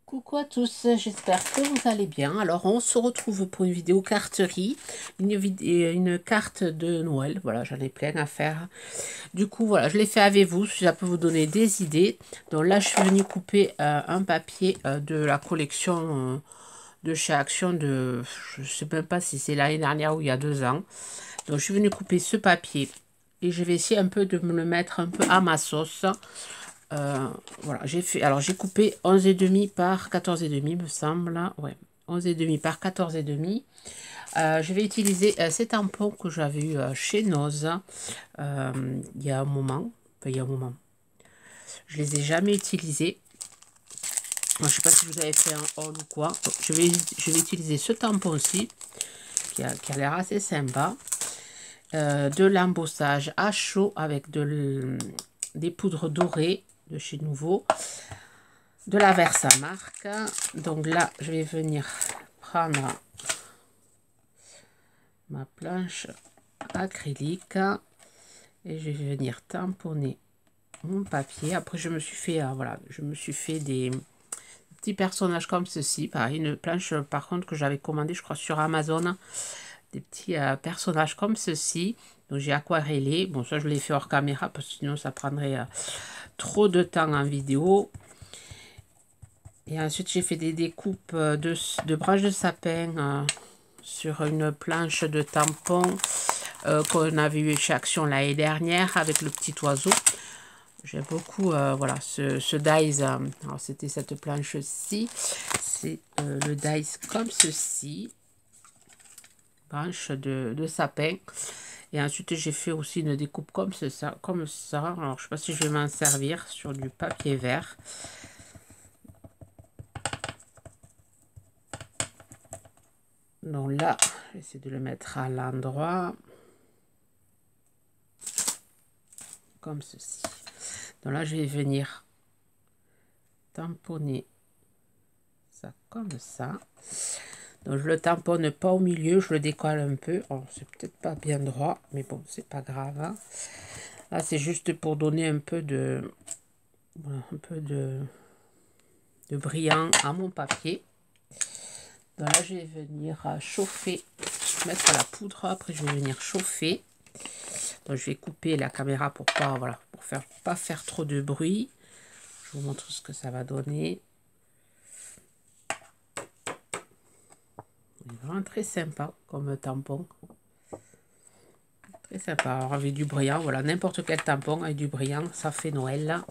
Coucou à tous, j'espère que vous allez bien. Alors on se retrouve pour une vidéo carterie, une carte de Noël. Voilà, j'en ai plein à faire. Du coup, voilà, je l'ai fait avec vous, si ça peut vous donner des idées. Donc là, je suis venue couper un papier de la collection de chez Action de, je sais même pas si c'est l'année dernière ou il y a 2 ans. Donc je suis venue couper ce papier et je vais essayer un peu de me le mettre un peu à ma sauce. Voilà, j'ai coupé 11,5 par 14,5 me semble. Ouais, 11,5 par 14,5. Je vais utiliser ces tampons que j'avais eu chez Noz il y a un moment. Enfin, il y a un moment. Je les ai jamais utilisés. Je sais pas si vous avez fait un haul ou quoi. Donc, je vais utiliser ce tampon-ci qui a l'air assez sympa. De l'embossage à chaud avec des poudres dorées de chez Nouveau. De la Versamark. Donc là, je vais venir prendre ma planche acrylique et je vais venir tamponner mon papier. Après, je me suis fait, voilà, je me suis fait des petits personnages comme ceci. Pareil, une planche, par contre, que j'avais commandé, je crois, sur Amazon. Des petits personnages comme ceci. Donc, j'ai aquarellé. Bon, ça, je l'ai fait hors caméra parce que sinon, ça prendrait trop de temps en vidéo. Et ensuite, j'ai fait des découpes de branches de sapin sur une planche de tampon qu'on avait eu chez Action l'année dernière avec le petit oiseau. J'aime beaucoup voilà, ce dies. Alors, c'était cette planche-ci. C'est le dies comme ceci. Branche de sapin. Et ensuite, j'ai fait aussi une découpe comme ça. Comme ça. Alors, je ne sais pas si je vais m'en servir sur du papier vert. Donc là, j'essaie de le mettre à l'endroit. Comme ceci. Donc là, je vais venir tamponner ça comme ça. Donc je le tamponne pas au milieu, je le décolle un peu. C'est peut-être pas bien droit, mais bon, c'est pas grave. Hein. Là, c'est juste pour donner un peu de, voilà, de brillant à mon papier. Donc là, je vais venir chauffer, mettre la poudre. Après, je vais venir chauffer. Donc, je vais couper la caméra pour pas, voilà, pas faire trop de bruit. Je vous montre ce que ça va donner. C'est vraiment très sympa comme tampon. Très sympa. Alors, avec du brillant, voilà, n'importe quel tampon avec du brillant, ça fait Noël. Là,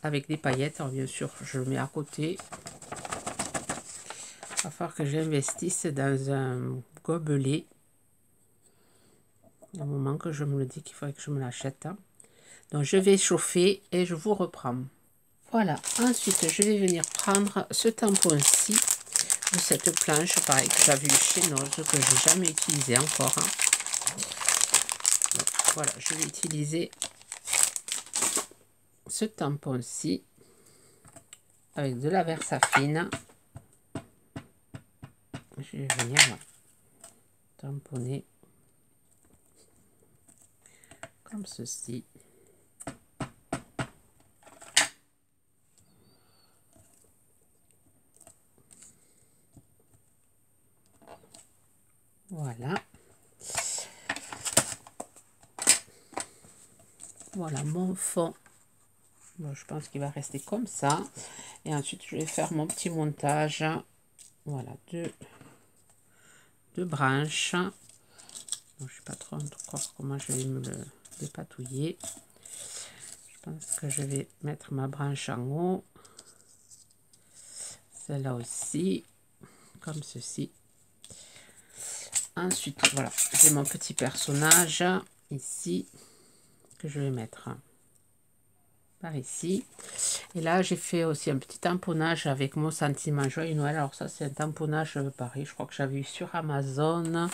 avec des paillettes, alors bien sûr, je le mets à côté. Il va falloir que j'investisse dans un gobelet. Au moment que je me le dis qu'il faudrait que je me l'achète. Donc, je vais chauffer et je vous reprends. Voilà. Ensuite, je vais venir prendre ce tampon-ci de cette planche, pareil, que j'avais eu chez Noz, que je n'ai jamais utilisé encore. Donc, voilà, je vais utiliser ce tampon-ci avec de la Versafine. Je vais venir tamponner comme ceci. Voilà. Voilà mon fond. Bon, je pense qu'il va rester comme ça. Et ensuite, je vais faire mon petit montage. Voilà, deux branches. Donc, je ne sais pas trop encore comment je vais me le dépatouiller. Je pense que je vais mettre ma branche en haut. Celle-là aussi. Comme ceci. Ensuite, voilà, j'ai mon petit personnage ici que je vais mettre par ici. Et là, j'ai fait aussi un petit tamponnage avec mon sentiment joyeux Noël. Alors ça, c'est un tamponnage pareil, je crois que j'avais eu sur Amazon.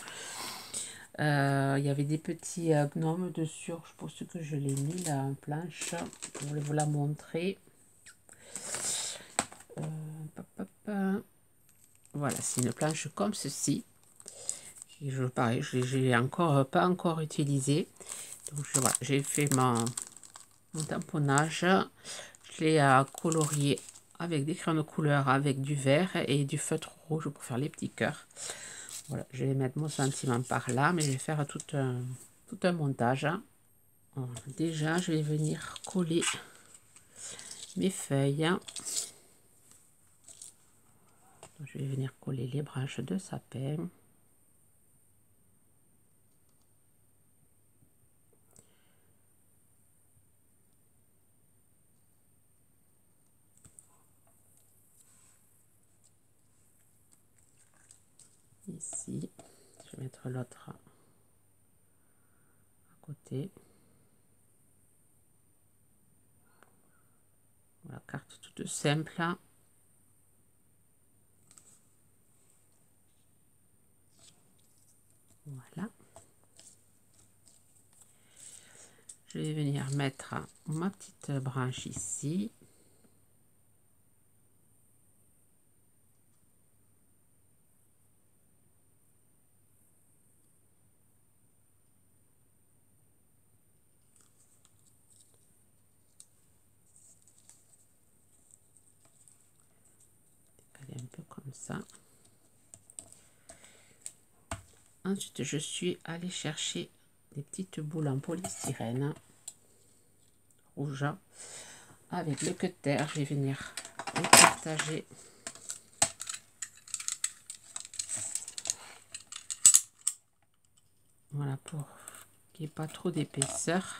Il y avait des petits gnomes dessus. Je pense que je l'ai mis là en planche. Je voulais vous la montrer. Voilà, c'est une planche comme ceci. Pareil, je l'ai pas encore utilisé. Donc voilà, j'ai fait mon tamponnage. Je l'ai colorié avec des crayons de couleur, avec du vert et du feutre rouge pour faire les petits cœurs. Voilà, je vais mettre mon sentiment par là, mais je vais faire tout un montage. Voilà, déjà, je vais venir coller mes feuilles. Je vais venir coller les branches de sapin. Ici, je vais mettre l'autre à côté. Voilà, carte toute simple. Voilà. Je vais venir mettre ma petite branche ici. Un peu comme ça. Ensuite, je suis allée chercher des petites boules en polystyrène rouge avec le cutter. Je vais venir les partager. Voilà, pour qu'il n'y ait pas trop d'épaisseur.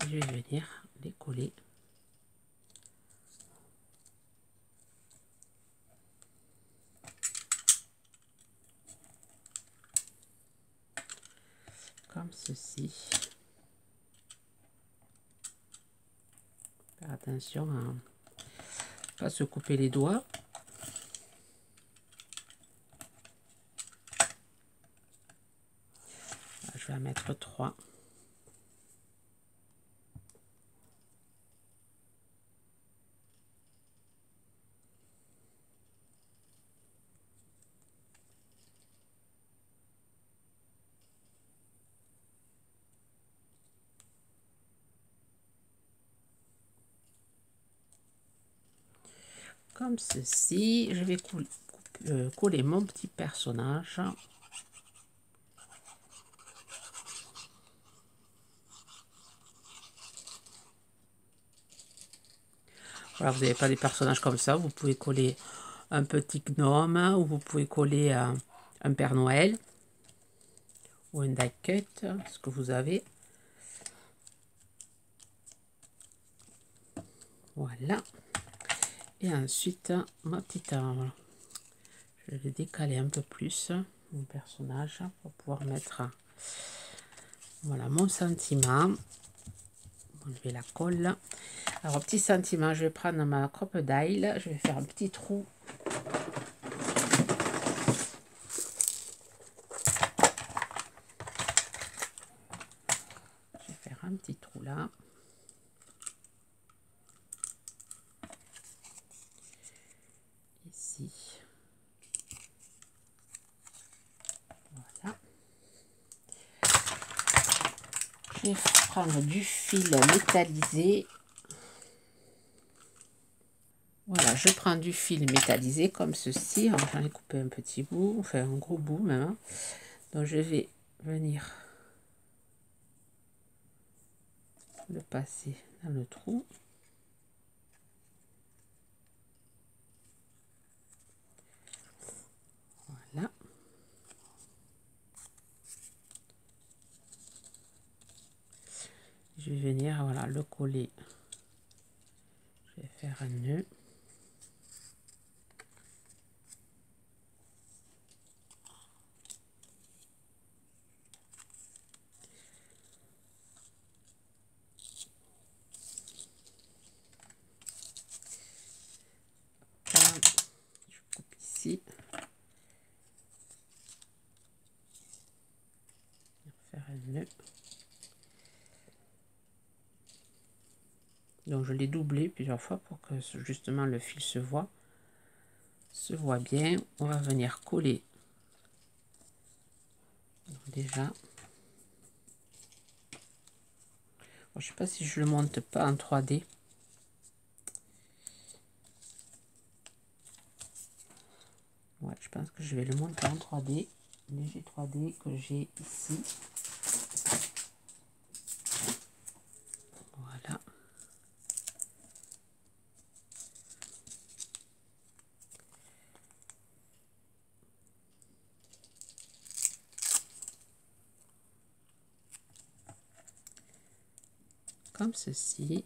Je vais venir les coller. Comme ceci. Faire attention à ne pas se couper les doigts. Je vais en mettre 3. Comme ceci, je vais coller mon petit personnage. Voilà, vous n'avez pas des personnages comme ça, vous pouvez coller un petit gnome ou vous pouvez coller un Père Noël ou un die cut, ce que vous avez. Voilà. Et ensuite, ma petite arme. Je vais décaler un peu plus mon personnage pour pouvoir mettre voilà mon sentiment. Enlever la colle. Alors, petit sentiment, je vais prendre ma crocodile, je vais faire un petit trou. Je vais faire un petit trou là. Ici. Voilà. Je vais prendre du fil métallisé. Voilà, je prends du fil métallisé comme ceci. J'en ai coupé un petit bout, enfin un gros bout même. Donc je vais venir le passer dans le trou. Voilà. Je vais venir voilà, le coller. Je vais faire un nœud. Je coupe ici. Faire un nœud. Donc je l'ai doublé plusieurs fois pour que justement le fil se voit bien. On va venir coller. Donc déjà, Je sais pas si je le monte pas en 3D. Ouais, je pense que je vais le monter en 3D. Léger 3D que j'ai ici. Voilà. Comme ceci.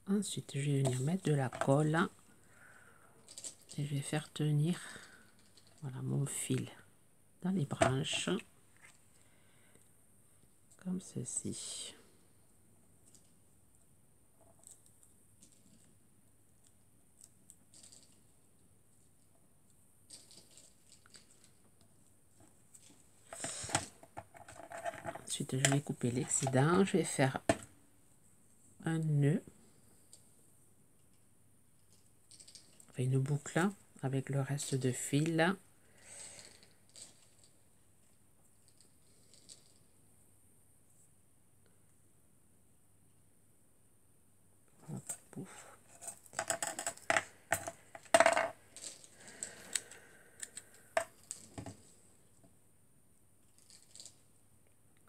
Ensuite, je vais venir mettre de la colle. Et je vais faire tenir, voilà, mon fil dans les branches. Comme ceci. Ensuite, je vais couper l'excédent. Je vais faire un nœud. Enfin, une boucle avec le reste de fil. Hop, pouf.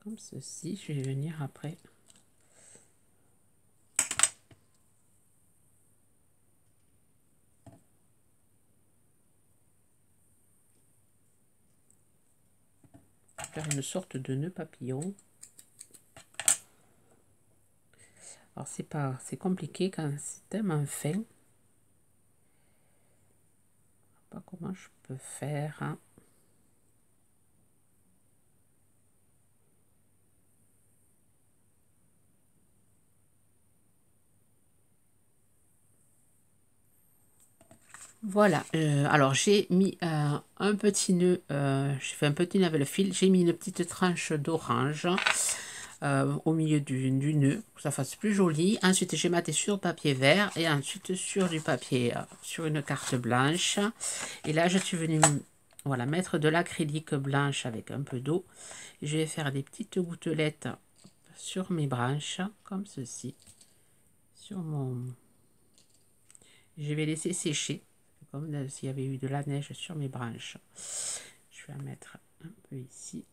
Comme ceci, je vais venir après faire une sorte de nœud papillon. Alors c'est compliqué quand c'est tellement fin. Je sais pas comment je peux faire, hein. Voilà, alors j'ai mis un petit nœud, j'ai fait un petit nœud avec le fil, j'ai mis une petite tranche d'orange au milieu du nœud, pour que ça fasse plus joli. Ensuite j'ai matté sur papier vert et ensuite sur du papier, sur une carte blanche. Et là je suis venue, voilà, mettre de l'acrylique blanche avec un peu d'eau. Je vais faire des petites gouttelettes sur mes branches, comme ceci, sur mon... Je vais laisser sécher. Comme s'il y avait eu de la neige sur mes branches. Je vais en mettre un peu ici.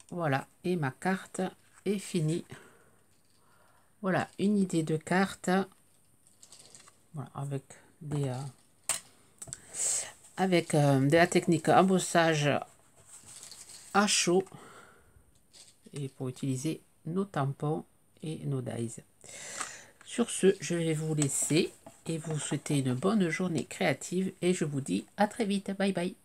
Voilà, et ma carte est finie. Voilà, une idée de carte. Voilà, avec de la technique embossage à chaud. Et pour utiliser nos tampons et nos dies. Sur ce, je vais vous laisser et vous souhaiter une bonne journée créative et je vous dis à très vite. Bye bye.